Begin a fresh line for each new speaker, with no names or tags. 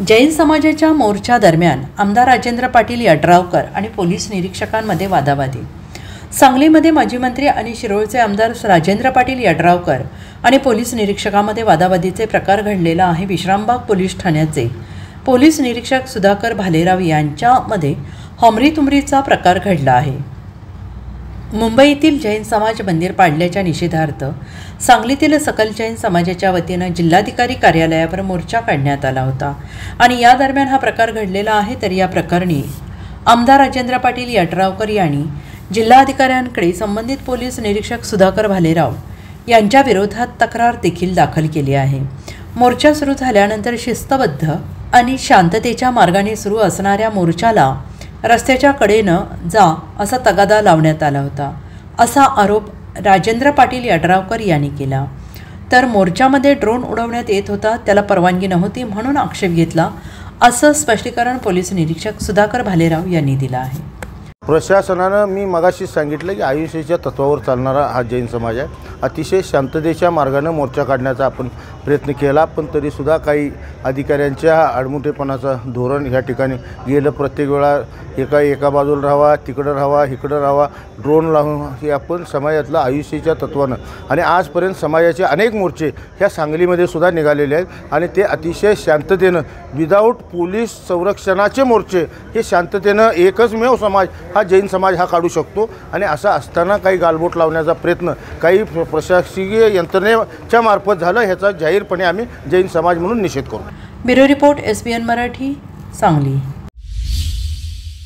जैन समाजाच्या मोर्चा दरम्यान आमदार राजेंद्र पाटील यड्रावकर आणि पोलीस निरीक्षकांमध्ये वादावादी। सांगलीमध्ये माजी मंत्री आणि शिरोळचे आमदार राजेंद्र पाटील यड्रावकर आणि पोलीस निरीक्षकांमध्ये वादावादीचे प्रकार घडलेला आहे। विश्रामबाग पोलीस ठाण्याचे पोलीस निरीक्षक सुधाकर भालेराव यांच्यामध्ये हमरीतुमरीचा प्रकार घडला आहे। मुंबईतील जैन समाज मंदिर पाडल्याच्या निषेधार्थ सांगलीतील सकल जैन समाजाच्या वतीने जिल्हाधिकारी कार्यालयावर मोर्चा काढण्यात आला होता आणि या दरम्यान हा प्रकार घडलेला आहे। तर या प्रकरणी आमदार राजेंद्र पाटील यड्रावकर यांनी जिल्हाधिकाऱ्यांकडे संबंधित पोलीस निरीक्षक सुधाकर भालेराव यांच्या विरोधात तक्रार देखील दाखल केली आहे। मोर्चा सुरू झाल्यानंतर शिस्तबद्ध आणि शांततेच्या मार्गाने सुरू असणाऱ्या मोर्चाला रस्त्याच्या कडेनं जा असा तगादा लावण्यात आला होता, असा आरोप राजेंद्र पाटील यड्रावकर यांनी केला। तर मोर्चामध्ये ड्रोन उडवण्यात येत होता, त्याला परवानगी नव्हती म्हणून आक्षेप घेतला, असं स्पष्टीकरण पोलीस निरीक्षक सुधाकर भालेराव यांनी दिलं आहे।
प्रशासनानं मी मगाशी सांगितलं की आयुष्याच्या तत्वावर चालणारा हा जैन समाज आहे। अतिशय शांततेच्या मार्गाने मोर्चा काढण्याचा आपण प्रयत्न केला, पण तरीसुद्धा काही अधिकाऱ्यांच्या आडमुठेपणाचं धोरण ह्या ठिकाणी गेलं। प्रत्येक वेळा एका बाजूला राहावा, तिकडं राहावा, इकडं राहावा, ड्रोन लावून हे आपण समाजातलं आयुष्याच्या तत्वानं आणि आजपर्यंत समाजाचे अनेक मोर्चे ह्या सांगलीमध्ये सुद्धा निघालेले आहेत आणि ते अतिशय शांततेनं विदाऊट पोलीस संरक्षणाचे मोर्चे हे शांततेनं एकमेव समाज हा जैन समाज हा काढू शकतो। आणि असं असताना काही गालबोट लावण्याचा प्रयत्न काही प्रशासकीय यंत्रणेच्या मार्फत झालं, ह्याचा जाहीरपणे आम्ही जैन समाज म्हणून निषेध करू।
Bureau report SBN Marathi, Sangli.